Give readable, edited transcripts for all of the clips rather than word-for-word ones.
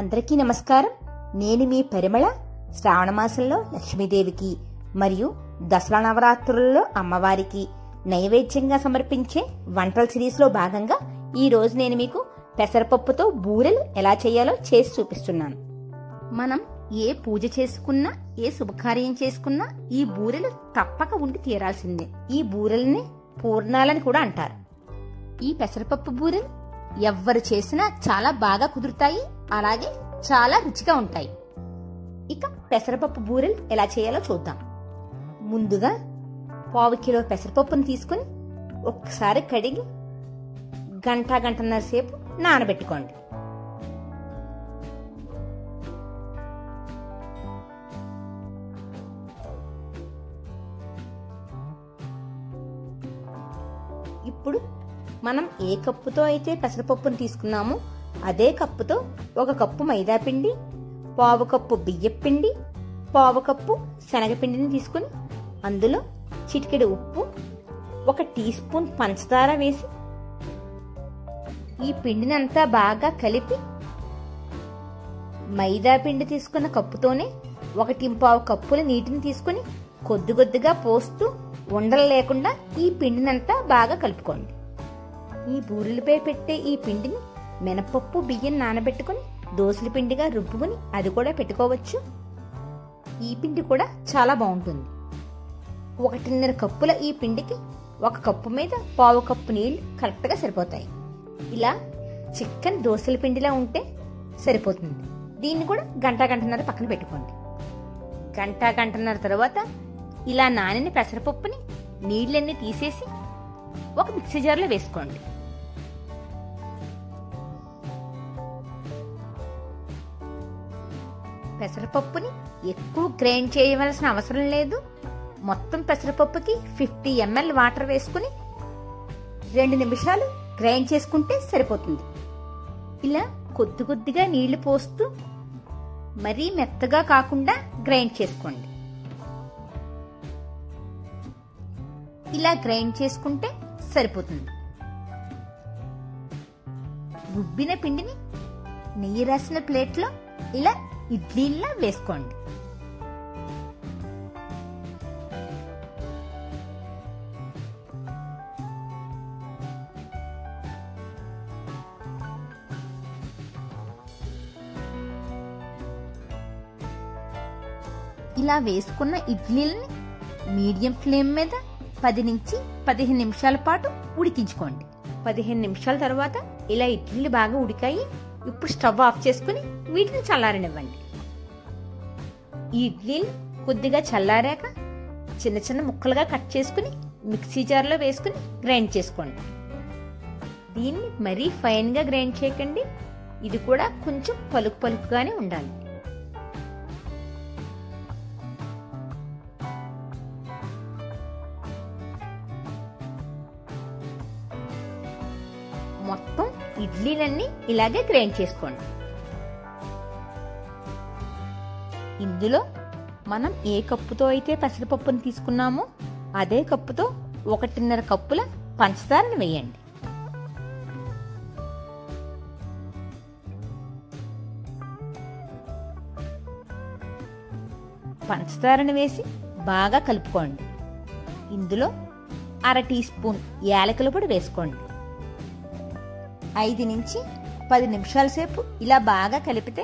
అందరికీ నమస్కారం. నేను మీ పరిమళ. శ్రావణ మాసంలో లక్ష్మీదేవికి మరియు దసరా నవరాత్రులలో అమ్మవారికి నైవేద్యంగా సమర్పించే వంటల సిరీస్లో భాగంగా ఈ రోజు నేను మీకు పెసరపప్పుతో బూరెలు ఎలా చేయాలో చేసి చూపిస్తున్నాను. మనం ఏ పూజ చేసుకున్నా, ఏ శుభకార్యం చేసుకున్నా ఈ బూరెలు తప్పక ఉండి తీరాల్సిందే. ఈ బూరెల్ని పూర్ణాలని కూడా అంటారు. ఈ పెసరపప్పు బూరెలు ఎవ్వరు చేసినా చాలా బాగా కుదురుతాయి, అలాగే చాలా రుచిగా ఉంటాయి. ఇక పెసరపప్పు బూరెలు ఎలా చేయాలో చూద్దాం. ముందుగా 1/2 కిలో పెసరపప్పును తీసుకుని ఒక్కసారి కడిగి గంటన్నర సేపు నానబెట్టుకోండి. ఇప్పుడు మనం ఏ కప్పుతో అయితే పెసరపప్పును తీసుకున్నామో అదే కప్పుతో 1 కప్పు మైదా పిండి, 1/2 కప్పు బియ్యం పిండి, 1/2 కప్పు శనగపిండిని తీసుకుని అందులో చిటికెడు ఉప్పు, 1 టీ స్పూన్ పంచదార వేసి ఈ పిండిని అంతా బాగా కలిపి మైదా పిండి తీసుకున్న కప్పుతోనే 1.25 కప్పుల నీటిని తీసుకుని కొద్దిగా పోస్తూ ఉండలు లేకుండా ఈ పిండినంతా బాగా కలుపుకోండి. ఈ బూరెలపై పెట్టే ఈ పిండిని మినపప్పు బియ్యం నానబెట్టుకుని దోసల పిండిగా రుబ్బుకుని అది కూడా పెట్టుకోవచ్చు. ఈ పిండి కూడా చాలా బాగుంటుంది. 1.5 కప్పుల ఈ పిండికి 1 కప్పు మీద 1/2 కప్పు నీళ్లు కరెక్ట్గా సరిపోతాయి. ఇలా చిక్కని దోసల పిండిలా ఉంటే సరిపోతుంది. దీన్ని కూడా గంటన్నర పక్కన పెట్టుకోండి. గంటన్నర తర్వాత ఇలా నానిన పెసరపప్పుని నీళ్ళన్నీ తీసేసి ఒక మిక్సీ జార్లో వేసుకోండి. పెసరపప్పుని ఎక్కువ గ్రైండ్ చేయవలసిన అవసరం లేదు. మొత్తం పెసరపప్పుకి 50 ml వాటర్ వేసుకుని 2 నిమిషాలు గ్రైండ్ చేసుకుంటే సరిపోతుంది. ఇలా కొద్దిగా నీళ్లు పోస్తూ మరీ మెత్తగా కాకుండా గ్రైండ్ చేసుకోండి. ఇలా గ్రైండ్ చేసుకుంటే సరిపోతుంది. రుబ్బిన పిండిని నెయ్యి రాసిన ప్లేట్లో ఇలా ఇడ్లీలా వేసుకోండి. ఇలా వేసుకున్న ఇడ్లీలని మీడియం ఫ్లేమ్ మీద 10 నుంచి 15 నిమిషాల పాటు ఉడికించుకోండి. 15 నిమిషాల తర్వాత ఇలా ఇడ్లీలు బాగా ఉడికాయి. ఇప్పుడు స్టవ్ ఆఫ్ చేసుకుని వీటిని చల్లారనివ్వండి. ఈ ఇడ్లీలు కొద్దిగా చల్లారాక చిన్న ముక్కలుగా కట్ చేసుకుని మిక్సీ జార్లో వేసుకుని గ్రైండ్ చేసుకోండి. దీన్ని మరీ ఫైన్గా గ్రైండ్ చేయకండి. ఇది కూడా కొంచెం పలుకుగానే ఉండాలి. మొత్తం ఇడ్లీలన్నీ ఇలాగే గ్రైండ్ చేసుకోండి. ఇందులో మనం ఏ కప్పుతో అయితే పెసరపప్పును తీసుకున్నామో అదే కప్పుతో 1.5 కప్పుల పంచదారను వేయండి. పంచదారను వేసి బాగా కలుపుకోండి. ఇందులో 1/2 టీ స్పూన్ యాలకుల పొడి వేసుకోండి. 5 నుంచి 10 నిమిషాల సేపు ఇలా బాగా కలిపితే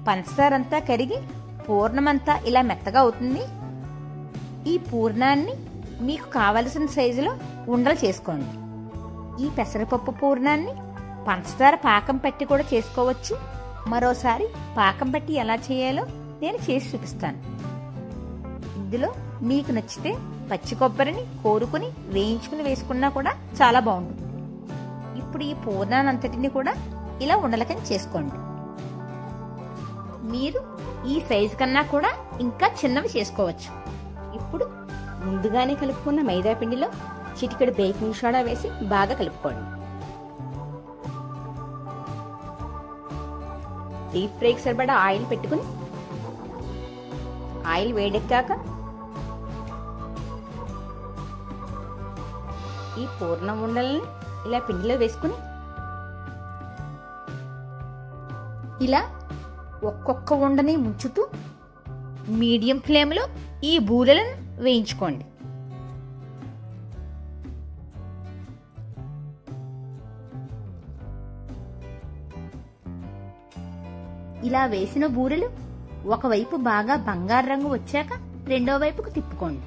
పంచదార అంతా కరిగి పూర్ణమంతా ఇలా మెత్తగా అవుతుంది. ఈ పూర్ణాన్ని మీకు కావలసిన సైజులో ఉండలు చేసుకోండి. ఈ పెసరపప్పు పూర్ణాన్ని పంచదార పాకం పెట్టి కూడా చేసుకోవచ్చు. మరోసారి పాకం పెట్టి ఎలా చేయాలో నేను చేసి చూపిస్తాను. ఇందులో మీకు నచ్చితే పచ్చి కొబ్బరిని కోరుకుని వేయించుకుని వేసుకున్నా కూడా చాలా బాగుంటుంది. ఇప్పుడు ఈ పూర్ణానంతటిని కూడా ఇలా ఉండలకని చేసుకోండి. మీరు ఈ సైజు కన్నా కూడా ఇంకా చిన్నవి చేసుకోవచ్చు. ఇప్పుడు ముందుగానే కలుపుకున్న మైదా పిండిలో చిటికెడు బేకింగ్ సోడా వేసి బాగా కలుపుకోండి. డీప్ ఫ్రైకి సరిపడా ఆయిల్ పెట్టుకుని ఆయిల్ వేడెక్కాక ఈ పూర్ణం ఉండల్ని ఇలా పిండిలో వేసుకుని ఇలా ఒక్కొక్క ఉండని ముంచుతూ మీడియం ఫ్లేమ్లో ఈ బూరెలను వేయించుకోండి. ఇలా వేసిన బూరెలు ఒకవైపు బాగా బంగారు రంగు వచ్చాక రెండో వైపుకు తిప్పుకోండి.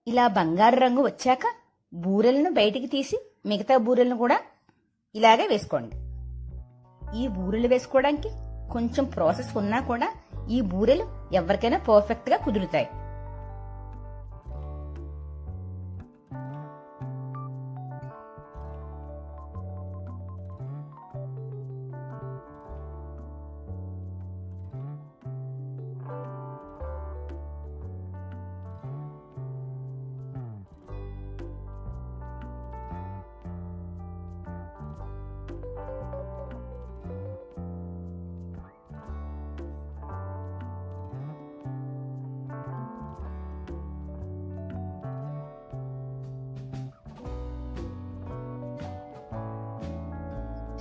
ఇలా బంగారు రంగు వచ్చాక బూరెలను బయటికి తీసి మిగతా బూరెలను కూడా ఇలాగే వేసుకోండి. ఈ బూరెలు వేసుకోవడానికి కొంచెం ప్రాసెస్ ఉన్నా కూడా ఈ బూరెలు ఎవరికైనా పర్ఫెక్ట్ గా కుదురుతాయి.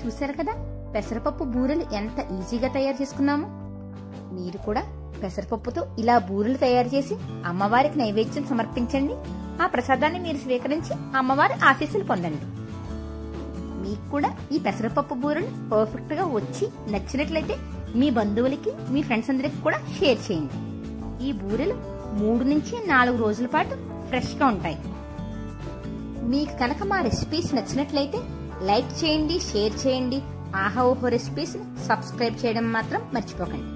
చూశారు కదా పెసరపప్పు బూరెలు ఎంత ఈజీగా తయారు చేసుకున్నాము. మీరు కూడా పెసరపప్పుతో ఇలా బూరెలు తయారు చేసి అమ్మవారికి నైవేద్యం సమర్పించండి. ఆ ప్రసాదాన్ని మీరు స్వీకరించి అమ్మవారి ఆశీస్సులు పొందండి. మీకు కూడా ఈ పెసరపప్పు బూరెలు పర్ఫెక్ట్ గా వచ్చి నచ్చినట్లయితే మీ బంధువులకి మీ ఫ్రెండ్స్ అందరికి కూడా షేర్ చేయండి. ఈ బూరెలు 3 నుంచి 4 రోజుల పాటు ఫ్రెష్ గా ఉంటాయి. మీకు కనుక మా రెసిపీస్ నచ్చినట్లయితే లైక్ చేయండి, షేర్ చేయండి. ఆహా ఓహో రెసిపీస్ సబ్స్క్రైబ్ చేయడం మాత్రం మర్చిపోకండి.